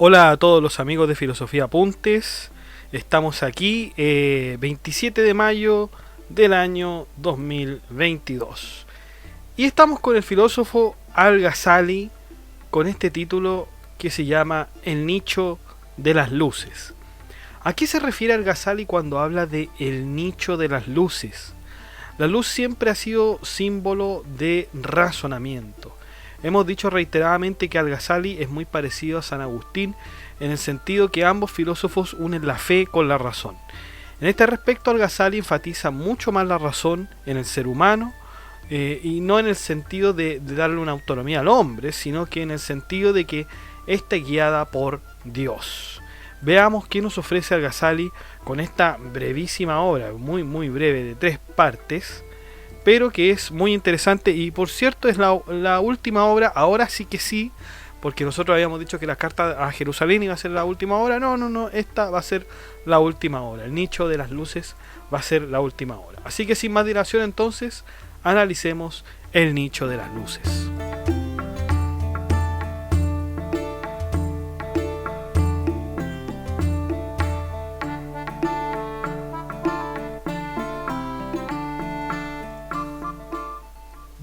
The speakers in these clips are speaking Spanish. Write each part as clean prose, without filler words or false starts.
Hola a todos los amigos de Filosofía Apuntes. Estamos aquí 27 de mayo del año 2022. Y estamos con el filósofo Al-Ghazali con este título que se llama El nicho de las luces. ¿A qué se refiere Al-Ghazali cuando habla de el nicho de las luces? La luz siempre ha sido símbolo de razonamiento. Hemos dicho reiteradamente que Al-Ghazali es muy parecido a San Agustín en el sentido que ambos filósofos unen la fe con la razón. En este respecto, Al-Ghazali enfatiza mucho más la razón en el ser humano y no en el sentido de darle una autonomía al hombre, sino que en el sentido de que esté guiada por Dios. Veamos qué nos ofrece Al-Ghazali con esta brevísima obra, muy breve, de 3 partes, pero que es muy interesante. Y por cierto es la última obra, ahora sí que sí, porque nosotros habíamos dicho que la carta a Jerusalén iba a ser la última obra. No, esta va a ser la última obra. El nicho de las luces va a ser la última obra. Así que sin más dilación, entonces analicemos el nicho de las luces.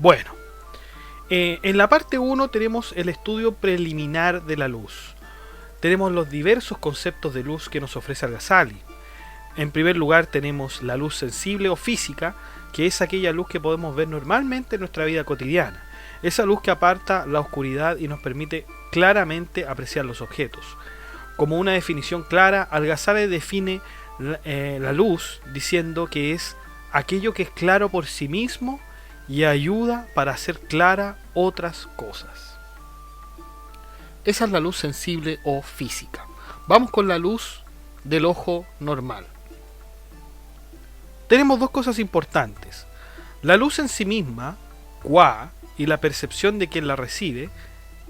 Bueno, en la parte 1 tenemos el estudio preliminar de la luz. Tenemos los diversos conceptos de luz que nos ofrece Al-Ghazali. En primer lugar tenemos la luz sensible o física, que es aquella luz que podemos ver normalmente en nuestra vida cotidiana. Esa luz que aparta la oscuridad y nos permite claramente apreciar los objetos. Como una definición clara, Al-Ghazali define la luz diciendo que es aquello que es claro por sí mismo y ayuda para hacer clara otras cosas. Esa es la luz sensible o física. Vamos con la luz del ojo normal. Tenemos dos cosas importantes. La luz en sí misma, qua, y la percepción de quien la recibe,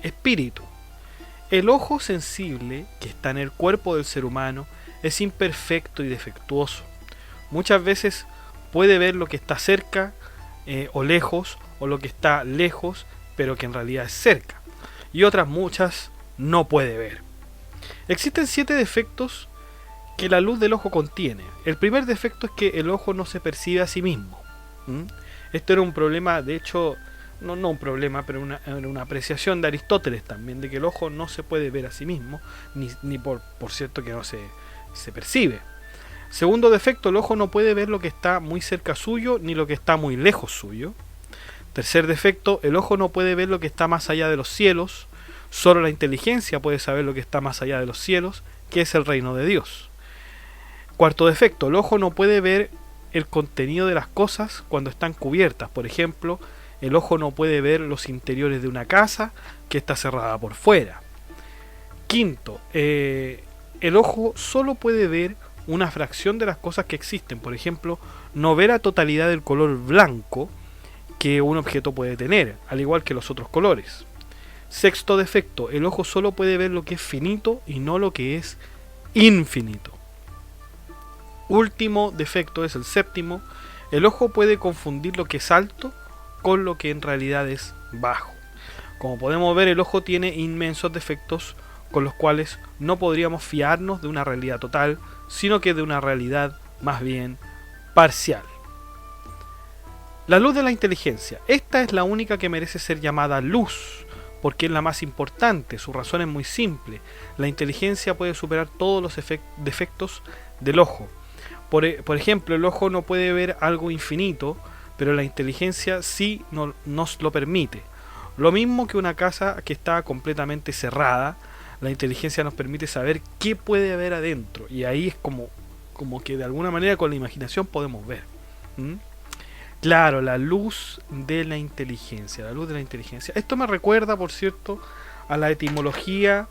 espíritu. El ojo sensible, que está en el cuerpo del ser humano, es imperfecto y defectuoso. Muchas veces puede ver lo que está cerca o lejos, o lo que está lejos, pero que en realidad es cerca. Y otras muchas no puede ver. Existen 7 defectos que la luz del ojo contiene. El primer defecto es que el ojo no se percibe a sí mismo. Esto era un problema, de hecho, no un problema, pero una apreciación de Aristóteles también, de que el ojo no se puede ver a sí mismo, ni por cierto que no se percibe. Segundo defecto, el ojo no puede ver lo que está muy cerca suyo, ni lo que está muy lejos suyo. Tercer defecto, el ojo no puede ver lo que está más allá de los cielos. Solo la inteligencia puede saber lo que está más allá de los cielos, que es el reino de Dios. Cuarto defecto, el ojo no puede ver el contenido de las cosas cuando están cubiertas. Por ejemplo, el ojo no puede ver los interiores de una casa que está cerrada por fuera. Quinto, el ojo solo puede ver una fracción de las cosas que existen. Por ejemplo, no ve la totalidad del color blanco que un objeto puede tener, al igual que los otros colores. Sexto defecto, el ojo solo puede ver lo que es finito y no lo que es infinito. Último defecto es el séptimo, el ojo puede confundir lo que es alto con lo que en realidad es bajo. Como podemos ver, el ojo tiene inmensos defectos con los cuales no podríamos fiarnos de una realidad total, sino que de una realidad más bien parcial. La luz de la inteligencia. Esta es la única que merece ser llamada luz, porque es la más importante. Su razón es muy simple. La inteligencia puede superar todos los defectos del ojo. Por ejemplo, el ojo no puede ver algo infinito, pero la inteligencia sí nos lo permite. Lo mismo que una casa que está completamente cerrada, la inteligencia nos permite saber qué puede haber adentro. Y ahí es como que de alguna manera con la imaginación podemos ver. Claro, la luz de la inteligencia. La luz de la inteligencia. Esto me recuerda, por cierto, a la etimología,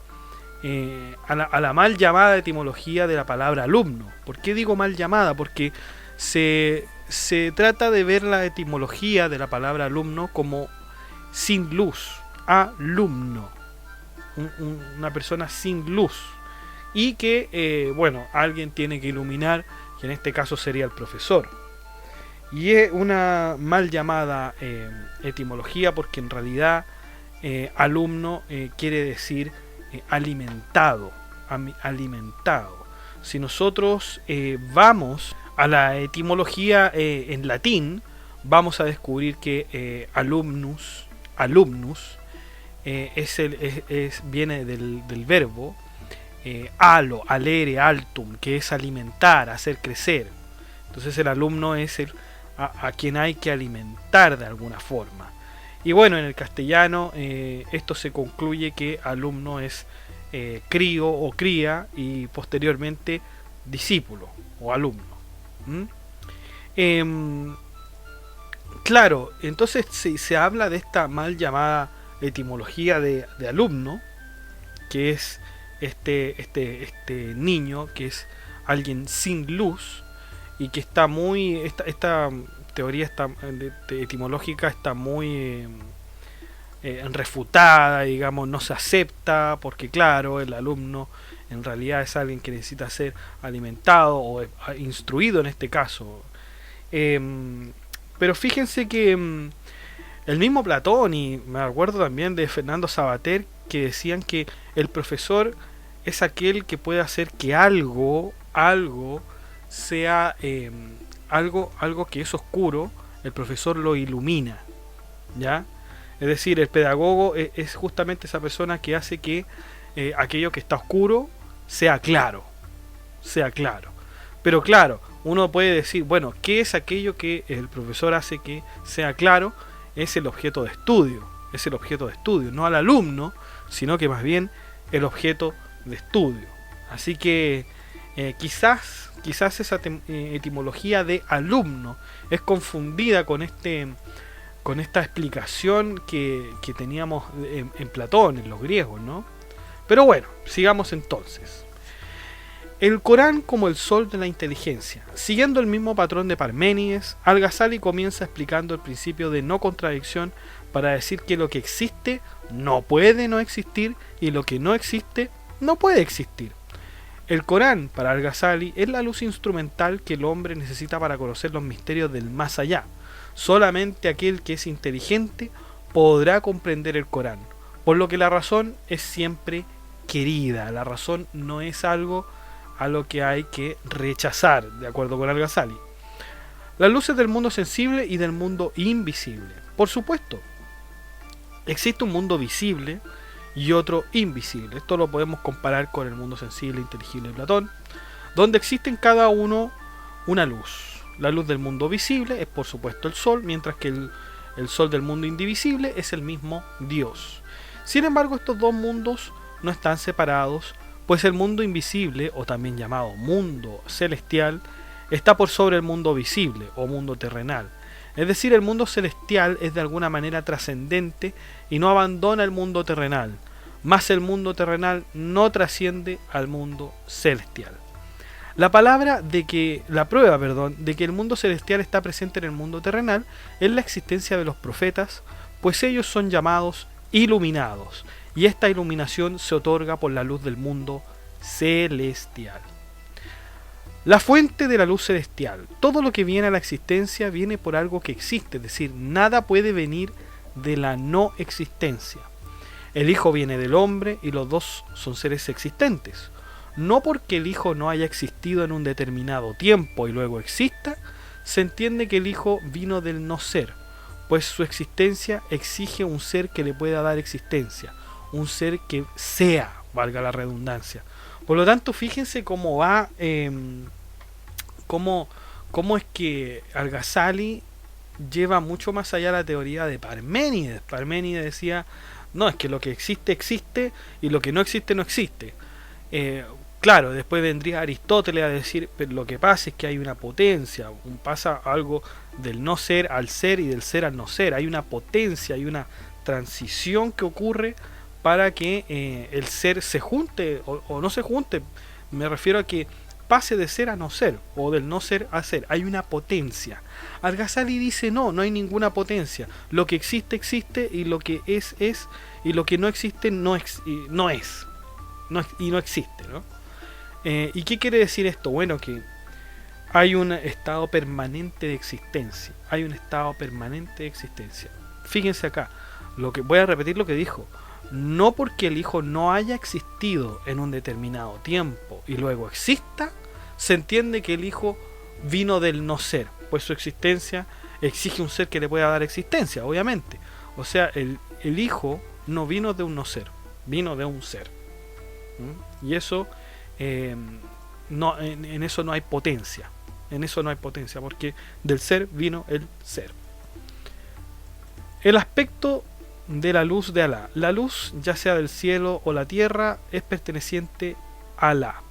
a la mal llamada etimología de la palabra alumno. ¿Por qué digo mal llamada? Porque se trata de ver la etimología de la palabra alumno como sin luz. Alumno. Una persona sin luz. Y que, alguien tiene que iluminar, que en este caso sería el profesor. Y es una mal llamada etimología porque en realidad alumno quiere decir alimentado, alimentado. Si nosotros vamos a la etimología en latín, vamos a descubrir que alumnus viene del verbo alo, alere, altum, que es alimentar, hacer crecer. Entonces el alumno es a quien hay que alimentar de alguna forma. Y bueno, en el castellano esto se concluye que alumno es crío o cría y posteriormente discípulo o alumno. Claro, entonces se habla de esta mal llamada etimología de alumno, que es este niño que es alguien sin luz y que está muy esta teoría etimológica está muy refutada, digamos, no se acepta porque claro, el alumno en realidad es alguien que necesita ser alimentado o instruido en este caso. Pero fíjense que el mismo Platón, y me acuerdo también de Fernando Savater, que decían que el profesor es aquel que puede hacer que algo sea algo que es oscuro, el profesor lo ilumina, ¿ya? Es decir, el pedagogo es justamente esa persona que hace que aquello que está oscuro sea claro. Pero claro, uno puede decir, bueno, ¿qué es aquello que el profesor hace que sea claro? Es el objeto de estudio, no al alumno, sino que más bien el objeto de estudio. Así que quizás esa etimología de alumno es confundida con esta explicación que teníamos en Platón, en los griegos, ¿no? Pero bueno, sigamos entonces. El Corán como el sol de la inteligencia. Siguiendo el mismo patrón de Parménides, Al-Ghazali comienza explicando el principio de no contradicción para decir que lo que existe no puede no existir y lo que no existe no puede existir. El Corán, para Al-Ghazali, es la luz instrumental que el hombre necesita para conocer los misterios del más allá. Solamente aquel que es inteligente podrá comprender el Corán, por lo que la razón es siempre querida. La razón no es algo a lo que hay que rechazar, de acuerdo con Al-Ghazali. Las luces del mundo sensible y del mundo invisible. Por supuesto, existe un mundo visible y otro invisible. Esto lo podemos comparar con el mundo sensible e inteligible de Platón, donde existe en cada uno una luz. La luz del mundo visible es por supuesto el sol, mientras que el sol del mundo indivisible es el mismo Dios. Sin embargo, estos dos mundos no están separados, pues el mundo invisible, o también llamado mundo celestial, está por sobre el mundo visible o mundo terrenal. Es decir, el mundo celestial es de alguna manera trascendente y no abandona el mundo terrenal, mas el mundo terrenal no trasciende al mundo celestial. La prueba de que el mundo celestial está presente en el mundo terrenal es la existencia de los profetas, pues ellos son llamados iluminados, y esta iluminación se otorga por la luz del mundo celestial. La fuente de la luz celestial. Todo lo que viene a la existencia viene por algo que existe, es decir, nada puede venir de la no existencia. El Hijo viene del hombre y los dos son seres existentes. No porque el Hijo no haya existido en un determinado tiempo y luego exista, se entiende que el Hijo vino del no ser, pues su existencia exige un ser que le pueda dar existencia, un ser que sea, valga la redundancia. Por lo tanto, fíjense cómo va, cómo es que Al-Ghazali lleva mucho más allá la teoría de Parménides. Parménides decía, no, es que lo que existe, existe, y lo que no existe, no existe. Claro, después vendría Aristóteles a decir, pero lo que pasa es que hay una potencia, pasa algo del no ser al ser y del ser al no ser. Hay una potencia, hay una transición que ocurre para que el ser se junte o no se junte. Me refiero a que pase de ser a no ser, o del no ser a ser. Hay una potencia. Al-Ghazali dice no hay ninguna potencia. Lo que existe, existe, y lo que es, y lo que no existe, no es. Y no existe, ¿no? ¿Y qué quiere decir esto? Bueno, que hay un estado permanente de existencia. Fíjense acá, voy a repetir lo que dijo. no porque el Hijo no haya existido en un determinado tiempo y luego exista, se entiende que el Hijo vino del no ser, pues su existencia exige un ser que le pueda dar existencia, obviamente. O sea, el Hijo no vino de un no ser, vino de un ser. Y eso, no, en eso no hay potencia. En eso no hay potencia, porque del ser vino el ser. El aspecto de la luz de Alá. La luz, ya sea del cielo o la tierra, es perteneciente a Alá.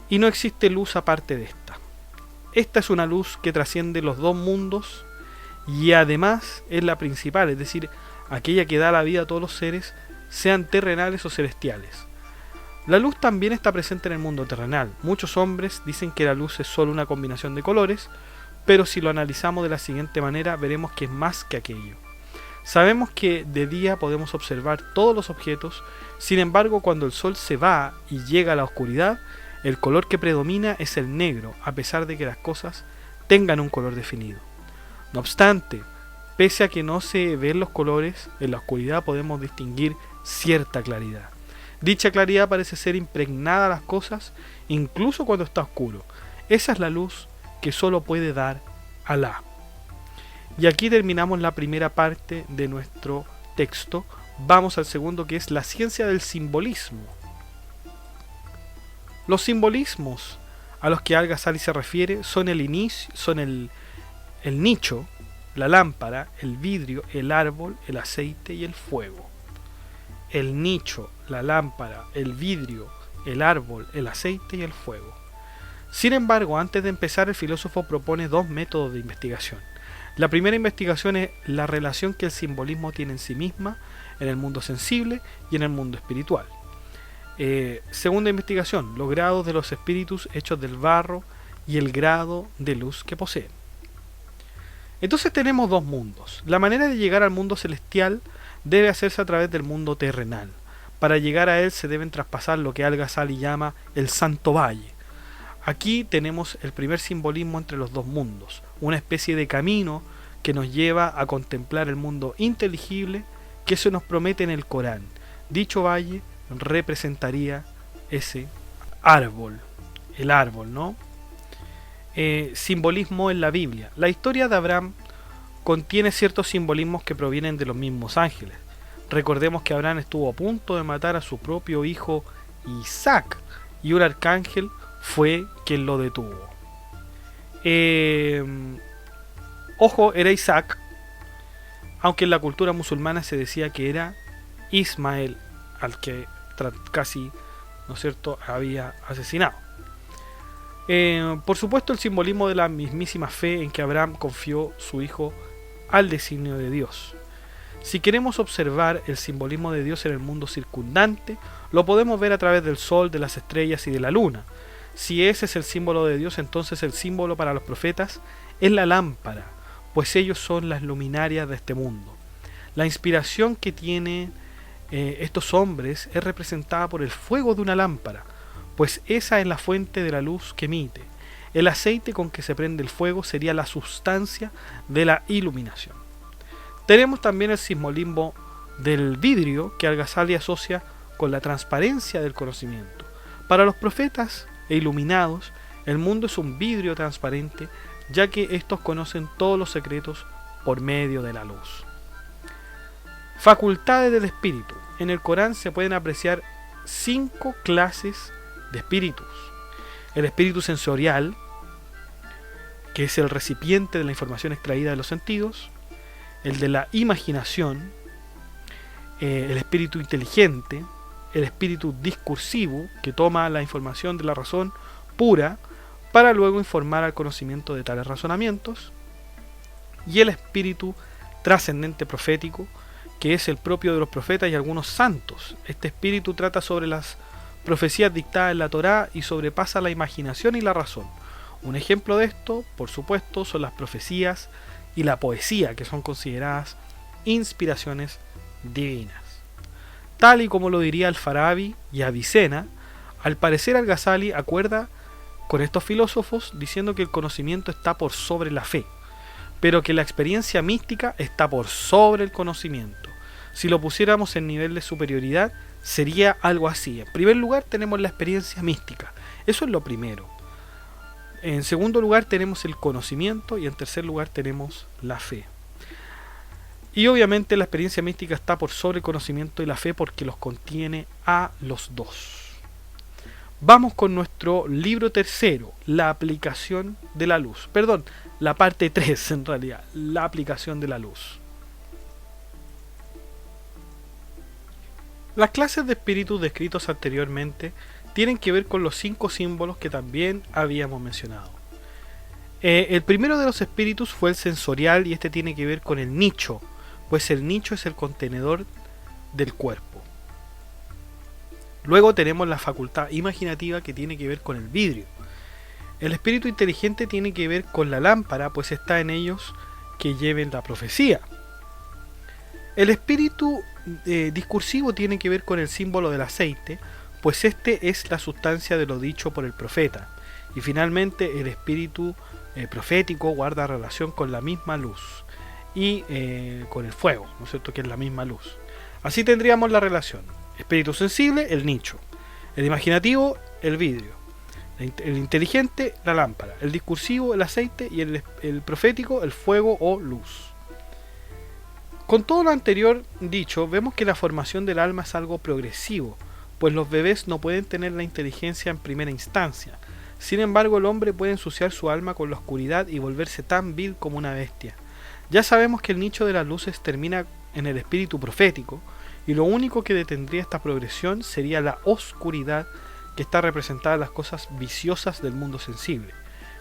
Y no existe luz aparte de esta. Esta es una luz que trasciende los dos mundos y además es la principal, es decir, aquella que da la vida a todos los seres, sean terrenales o celestiales. La luz también está presente en el mundo terrenal. Muchos hombres dicen que la luz es solo una combinación de colores, pero si lo analizamos de la siguiente manera, veremos que es más que aquello. Sabemos que de día podemos observar todos los objetos, sin embargo, cuando el sol se va y llega a la oscuridad, el color que predomina es el negro, a pesar de que las cosas tengan un color definido. No obstante, pese a que no se ven los colores, en la oscuridad podemos distinguir cierta claridad. Dicha claridad parece ser impregnada a las cosas, incluso cuando está oscuro. Esa es la luz que solo puede dar Alá. Y aquí terminamos la primera parte de nuestro texto. Vamos al segundo, que es la ciencia del simbolismo. Los simbolismos a los que Al-Ghazali se refiere son el nicho, la lámpara, el vidrio, el árbol, el aceite y el fuego. El nicho, la lámpara, el vidrio, el árbol, el aceite y el fuego. Sin embargo, antes de empezar, el filósofo propone dos métodos de investigación. La primera investigación es la relación que el simbolismo tiene en sí misma, en el mundo sensible y en el mundo espiritual. Segunda investigación, los grados de los espíritus hechos del barro y el grado de luz que poseen. Entonces tenemos dos mundos. La manera de llegar al mundo celestial debe hacerse a través del mundo terrenal. Para llegar a él se deben traspasar lo que Al-Ghazali llama el Santo Valle. Aquí tenemos el primer simbolismo entre los dos mundos, una especie de camino que nos lleva a contemplar el mundo inteligible que se nos promete en el Corán. Dicho valle representaría ese árbol, el árbol, ¿no? Simbolismo en la Biblia. La historia de Abraham contiene ciertos simbolismos que provienen de los mismos ángeles. Recordemos que Abraham estuvo a punto de matar a su propio hijo Isaac y un arcángel fue quien lo detuvo. Ojo, era Isaac, aunque en la cultura musulmana se decía que era Ismael, al que casi, ¿no es cierto?, había asesinado. Por supuesto, el simbolismo de la mismísima fe en que Abraham confió su hijo al designio de Dios. Si queremos observar el simbolismo de Dios en el mundo circundante, lo podemos ver a través del sol, de las estrellas y de la luna. Si ese es el símbolo de Dios, entonces el símbolo para los profetas es la lámpara, pues ellos son las luminarias de este mundo. La inspiración que tienen estos hombres es representada por el fuego de una lámpara, pues esa es la fuente de la luz que emite. El aceite con que se prende el fuego sería la sustancia de la iluminación. Tenemos también el simbolismo del vidrio que Al-Ghazali asocia con la transparencia del conocimiento. Para los profetas e iluminados, el mundo es un vidrio transparente, ya que estos conocen todos los secretos por medio de la luz. Facultades del espíritu. En el Corán se pueden apreciar 5 clases de espíritus. El espíritu sensorial, que es el recipiente de la información extraída de los sentidos. El de la imaginación, el espíritu inteligente, el espíritu discursivo, que toma la información de la razón pura para luego informar al conocimiento de tales razonamientos, y el espíritu trascendente profético, que es el propio de los profetas y algunos santos. Este espíritu trata sobre las profecías dictadas en la Torá y sobrepasa la imaginación y la razón. Un ejemplo de esto, por supuesto, son las profecías y la poesía, que son consideradas inspiraciones divinas. Tal y como lo diría Al-Farabi y Avicena, al parecer Al-Ghazali acuerda con estos filósofos diciendo que el conocimiento está por sobre la fe, pero que la experiencia mística está por sobre el conocimiento. Si lo pusiéramos en nivel de superioridad, sería algo así. En primer lugar tenemos la experiencia mística. Eso es lo primero. En segundo lugar tenemos el conocimiento y en tercer lugar tenemos la fe. Y obviamente la experiencia mística está por sobre el conocimiento y la fe porque los contiene a los dos. Vamos con nuestro libro tercero, la aplicación de la luz. Perdón, la parte 3 en realidad, la aplicación de la luz. Las clases de espíritus descritos anteriormente tienen que ver con los 5 símbolos que también habíamos mencionado. El primero de los espíritus fue el sensorial y este tiene que ver con el nicho, pues el nicho es el contenedor del cuerpo. Luego tenemos la facultad imaginativa que tiene que ver con el vidrio. El espíritu inteligente tiene que ver con la lámpara, pues está en ellos que lleven la profecía. El espíritu discursivo tiene que ver con el símbolo del aceite, pues este es la sustancia de lo dicho por el profeta. Y finalmente el espíritu profético guarda relación con la misma luz y con el fuego, ¿no es cierto?, que es la misma luz. Así tendríamos la relación: espíritu sensible, el nicho; el imaginativo, el vidrio; el inteligente, la lámpara; el discursivo, el aceite; y el profético, el fuego o luz. Con todo lo anterior dicho, vemos que la formación del alma es algo progresivo, pues los bebés no pueden tener la inteligencia en primera instancia. Sin embargo, el hombre puede ensuciar su alma con la oscuridad y volverse tan vil como una bestia. Ya sabemos que el nicho de las luces termina en el espíritu profético, y lo único que detendría esta progresión sería la oscuridad que está representada en las cosas viciosas del mundo sensible.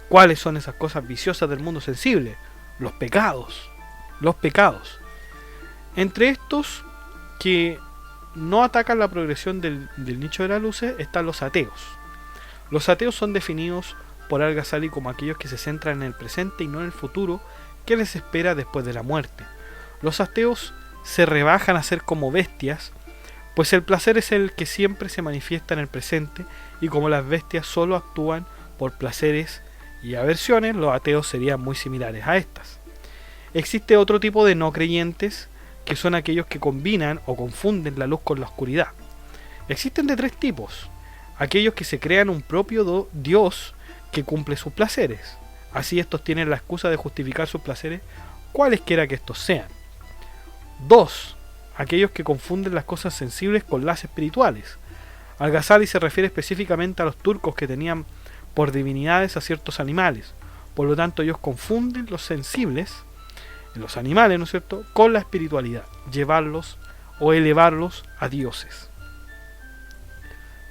¿Cuáles son esas cosas viciosas del mundo sensible? Los pecados. Los pecados. Entre estos que no atacan la progresión del nicho de las luces están los ateos. Los ateos son definidos por Al-Ghazali como aquellos que se centran en el presente y no en el futuro que les espera después de la muerte. Los ateos se rebajan a ser como bestias, pues el placer es el que siempre se manifiesta en el presente, y como las bestias solo actúan por placeres y aversiones, los ateos serían muy similares a estas. Existe otro tipo de no creyentes, que son aquellos que combinan o confunden la luz con la oscuridad. Existen de 3 tipos: aquellos que se crean un propio Dios que cumple sus placeres. Así estos tienen la excusa de justificar sus placeres, cualesquiera que estos sean. 2. Aquellos que confunden las cosas sensibles con las espirituales. Al-Ghazali se refiere específicamente a los turcos que tenían por divinidades a ciertos animales. Por lo tanto, ellos confunden los sensibles, los animales, ¿no es cierto?, con la espiritualidad, llevarlos o elevarlos a dioses.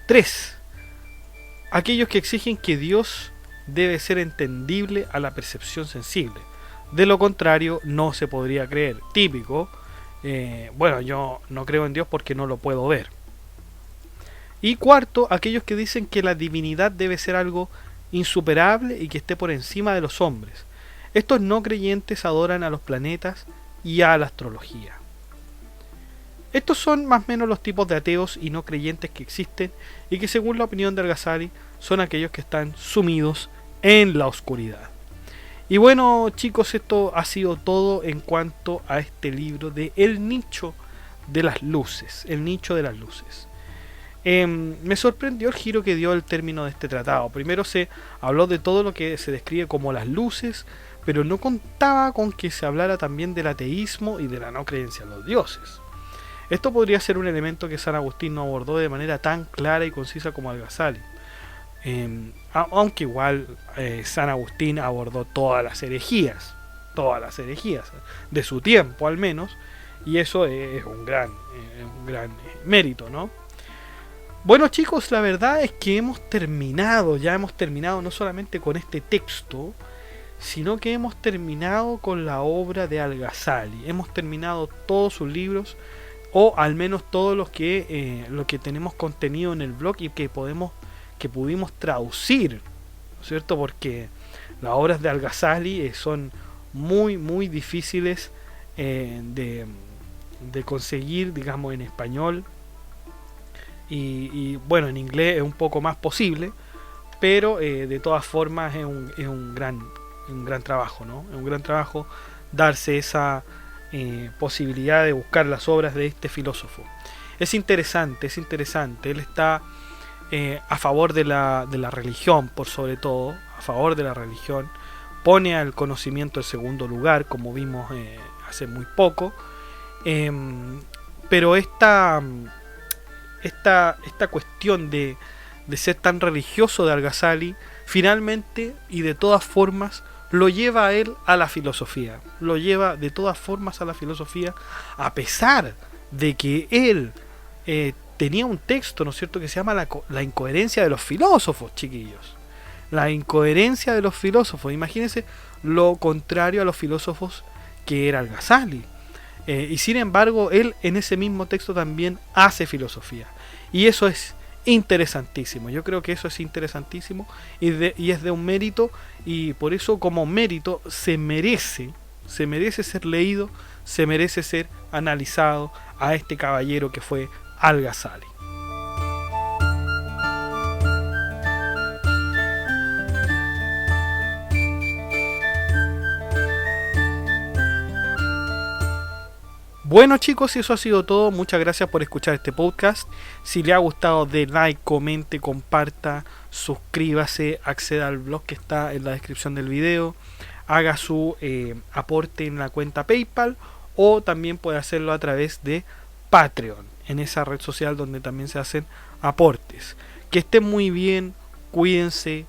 3. Aquellos que exigen que Dios debe ser entendible a la percepción sensible. De lo contrario, no se podría creer. Típico: bueno, yo no creo en Dios porque no lo puedo ver. Y 4, aquellos que dicen que la divinidad debe ser algo insuperable y que esté por encima de los hombres. Estos no creyentes adoran a los planetas y a la astrología. Estos son más o menos los tipos de ateos y no creyentes que existen, y que según la opinión de Al-Ghazali son aquellos que están sumidos en la oscuridad. Y bueno, chicos, esto ha sido todo en cuanto a este libro de El nicho de las luces. El nicho de las luces. Me sorprendió el giro que dio el término de este tratado. Primero se habló de todo lo que se describe como las luces, pero no contaba con que se hablara también del ateísmo y de la no creencia en los dioses. Esto podría ser un elemento que San Agustín no abordó de manera tan clara y concisa como Al-Ghazali. Aunque igual San Agustín abordó todas las herejías de su tiempo al menos, y eso es un gran mérito, ¿no? Bueno, chicos, la verdad es que hemos terminado no solamente con este texto, sino que hemos terminado con la obra de Al-Ghazali. Hemos terminado todos sus libros, o al menos todos lo que tenemos contenido en el blog y que pudimos traducir, ¿no es cierto? Porque las obras de Al-Ghazali son muy muy difíciles de conseguir, digamos, en español, y bueno, en inglés es un poco más posible, pero de todas formas es un gran trabajo, ¿no? Es un gran trabajo darse esa posibilidad de buscar las obras de este filósofo. Es interesante, es interesante. Él está a favor de la religión, por sobre todo, a favor de la religión. Pone al conocimiento en segundo lugar, como vimos hace muy poco. Pero esta cuestión de ser tan religioso de Al-Ghazali, finalmente y de todas formas, lo lleva a él a la filosofía. Lo lleva de todas formas a la filosofía, a pesar de que él tenía un texto, ¿no es cierto?, que se llama la incoherencia de los filósofos, chiquillos. La incoherencia de los filósofos. Imagínense lo contrario a los filósofos que era Al-Ghazali. Y sin embargo, él en ese mismo texto también hace filosofía. Y eso es interesantísimo. Yo creo que eso es interesantísimo y es de un mérito, y por eso como mérito se merece ser leído, se merece ser analizado a este caballero que fue Al-Ghazali. Bueno, chicos, y eso ha sido todo. Muchas gracias por escuchar este podcast. Si le ha gustado, dé like, comente, comparta, suscríbase, acceda al blog que está en la descripción del video, haga su aporte en la cuenta PayPal, o también puede hacerlo a través de Patreon, en esa red social donde también se hacen aportes. Que estén muy bien, cuídense,